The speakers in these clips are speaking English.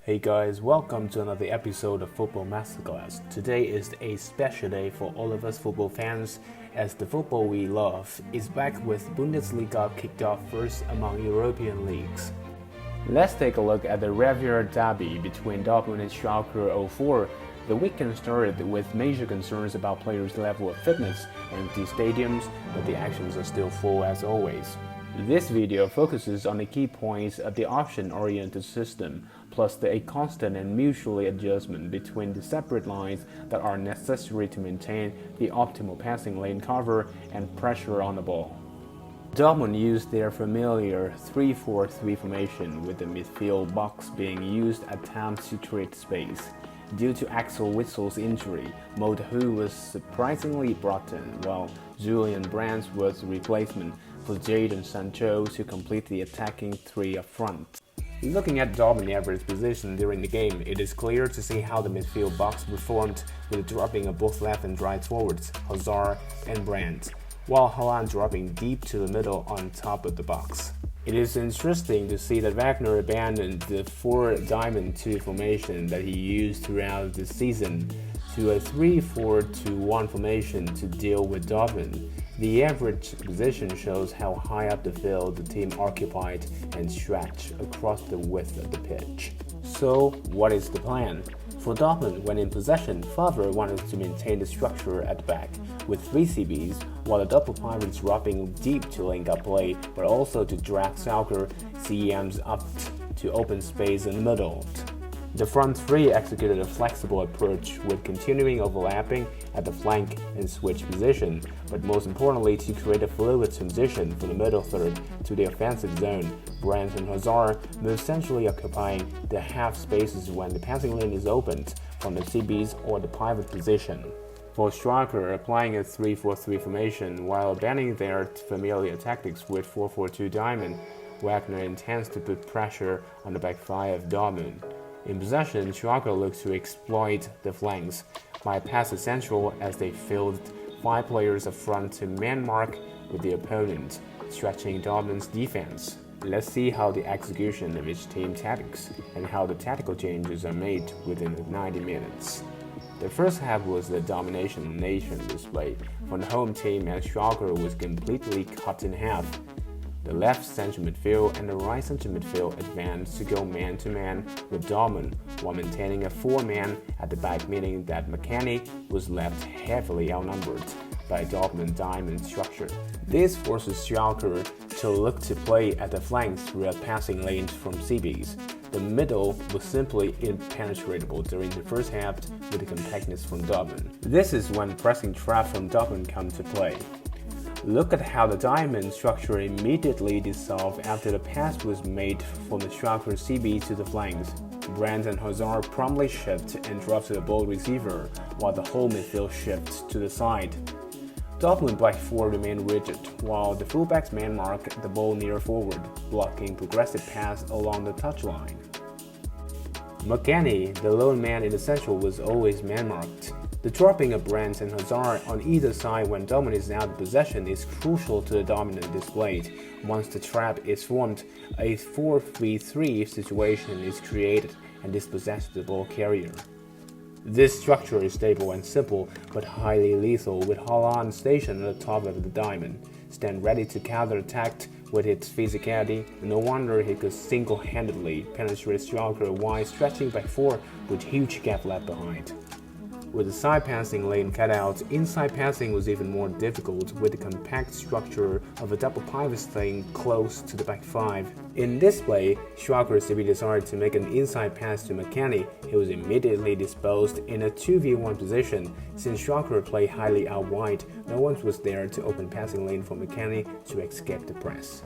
Hey guys, welcome to another episode of Football Masterclass. Today is a special day for all of us football fans as the football we love is back with Bundesliga kicked off first among European leagues. Let's take a look at the Revier derby between Dormund and Schalke 04. The weekend started with major concerns about players' level of fitness and empty stadiums, but the actions are still full as always. This video focuses on the key points of the option-oriented system, plus a constant and mutually adjustment between the separate lines that are necessary to maintain the optimal passing lane cover and pressure on the ball. Dormund used their familiar 3-4-3 formation with the midfield box being used at times to create space. Due to Axel Witsel's injury, Modehu was surprisingly brought in, while Julian Brandt was the replacement for Jadon Sancho to complete the attacking three up front. Looking at Dormund's average position during the game, it is clear to see how the midfield box performed with the dropping of both left and right forwards, Hazard and Brandt, while Haaland dropping deep to the middle on top of the box. It is interesting to see that Wagner abandoned the 4-diamond-2 formation that he used throughout the season to a 3-4-2-1 formation to deal with Dormund. The average position shows how high up the field the team occupied and stretched across the width of the pitch. So, what is the plan? For Dortmund, when in possession, Favre wanted to maintain the structure at the back, with 3 CBs, while the double pivots dropping deep to link up play, but also to drag Schalke CEMs up to open space in the middle. The front three executed a flexible approach with continuing overlapping at the flank and switch position, but most importantly to create a fluid transition from the middle third to the offensive zone. Brandt and Hazard move centrally occupying the half spaces when the passing lane is opened from the CBs or the pivot position. For Schalke, applying a 3-4-3 formation while abandoning their familiar tactics with 4-4-2 diamond, Wagner intends to put pressure on the back five of Dormund. In possession, Schalke looks to exploit the flanks by passing central as they fielded 5 players up front to man-mark with the opponent, stretching Dortmund's defense. Let's see how the execution of each team tactics and how the tactical changes are made within the 90 minutes. The first half was the domination nation display from the home team as Schalke was completely cut in half. The left central midfield and the right central midfield advanced to go man-to-man with Dormund while maintaining a 4-man at the back, meaning that McKennie was left heavily outnumbered by Dortmund diamond structure. This forces Schalke to look to play at the flanks through passing lanes from CBs. The middle was simply impenetrable during the first half with the compactness from Dortmund. This is when pressing trap from Dortmund come to play. Look at how the diamond structure immediately dissolved after the pass was made from the Schalke CB to the flanks. Brandt and Hazard promptly shift and drop to the ball receiver, while the whole midfield shifts to the side. Dortmund back four remained rigid, while the fullbacks man-mark the ball near forward, blocking progressive pass along the touchline. McKennie, the lone man in the central, was always man-marked. The dropping of Brandt and Hazard on either side when Dortmund is out of possession is crucial to the dominant display. Once the trap is formed, a 4-3-3 situation is created and dispossesses the ball carrier. This structure is stable and simple, but highly lethal, with Haaland stationed at the top of the diamond, stand ready to counter-attack with its physicality. No wonder he could single-handedly penetrate Schalke while stretching back four with huge gap left behind. With the side passing lane cut out, inside passing was even more difficult with the compact structure of a double pivot staying close to the back five. In this play, Schalke CB decided to make an inside pass to McKennie. He was immediately disposed in a 2v1 position. Since Schalke played highly out wide, no one was there to open passing lane for McKennie to escape the press.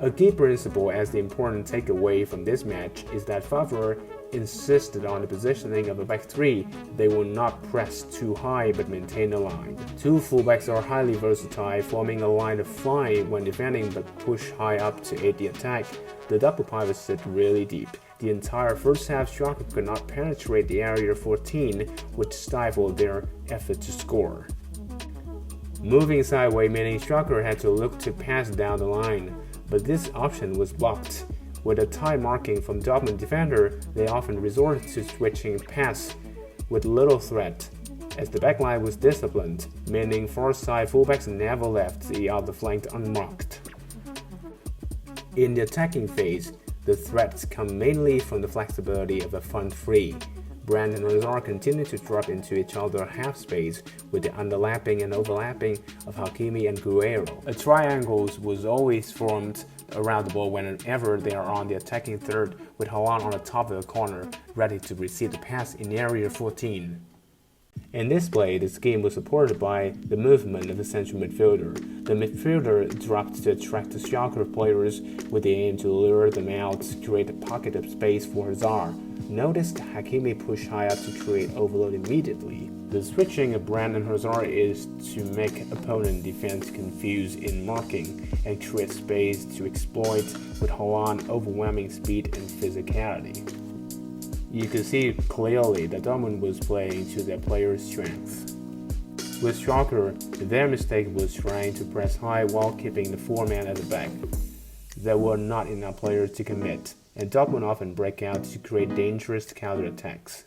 A key principle as the important takeaway from this match is that Favre insisted on the positioning of a back three. They will not press too high but maintain the line. 2 fullbacks are highly versatile, forming a line of 5 when defending but push high up to aid the attack. The double pivots sit really deep. The entire first half, Schalke could not penetrate the area 14, which stifled their effort to score. Moving sideways, meaning Schalke had to look to pass down the line, but this option was blocked. With a tight marking from Dortmund defender, they often resort to switching pass with little threat, as the backline was disciplined, meaning far side fullbacks never left the other flank unmarked. In the attacking phase, the threats come mainly from the flexibility of the front three. Brandt and Hazard continue to drop into each other's half space with the underlapping and overlapping of Hakimi and Guerrero. A triangle was always formed around the ball whenever they are on the attacking third, with Haaland on the top of the corner, ready to receive the pass in area 14. In this play, the scheme was supported by the movement of the central midfielder. The midfielder dropped to attract the Schalke players with the aim to lure them out to create a pocket of space for Hazard. Notice Hakimi push high up to create overload immediately. The switching of Brandt and Hazard is to make opponent defense confused in marking and create space to exploit with Haaland's overwhelming speed and physicality. You could see clearly that Dortmund was playing to their players' strengths. With Schalke, their mistake was trying to press high while keeping the four-man at the back. There were not enough players to commit, and Dortmund often break out to create dangerous counter-attacks.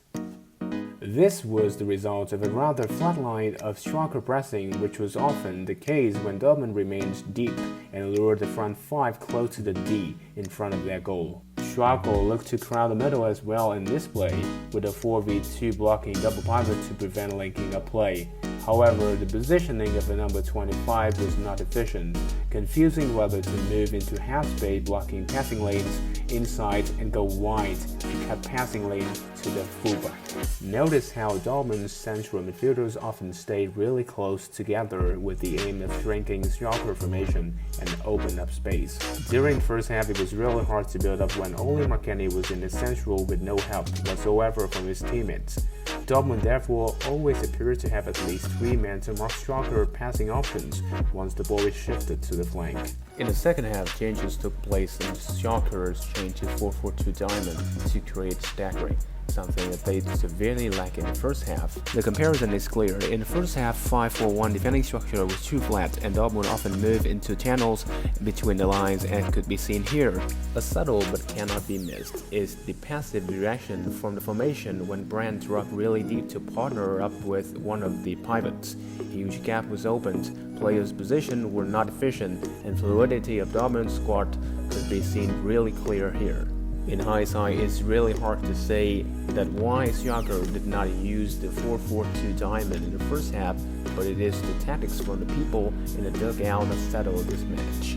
This was the result of a rather flat line of Schalke pressing, which was often the case when Dortmund remained deep and lured the front five close to the D in front of their goal. Schalke looked to crowd the middle as well in this play, with a 4v2 blocking double pivot to prevent linking up play. However, the positioning of the number 25 was not efficient, confusing whether to move into half space blocking passing lanes inside and go wide to cut passing lanes to the fullback. Notice how Dortmund's central midfielders often stayed really close together with the aim of shrinking Schalke formation and open up space. During the first half, it was really hard to build up when only Marquinhos was in the central with no help whatsoever from his teammates. Dortmund therefore always appeared to have at least 3 men to mark Schalke passing options once the ball is shifted to the flank. In the second half, changes took place and Schalke's changed to 4-4-2 diamond to create staggering, something that they severely lacked in the first half. The comparison is clear. In the first half, 5-4-1 defending structure was too flat and Dortmund often moved into channels between the lines, and could be seen here. A subtle but cannot be missed is the passive reaction from the formation when Brandt dropped really deep to partner up with one of the pivots. A huge gap was opened, players' positions were not efficient, and fluidity of Dortmund's squad could be seen really clear here. In hindsight, it's really hard to say that why Schalke did not use the 4-4-2 diamond in the first half, but it is the tactics from the people in the dugout that settled this match.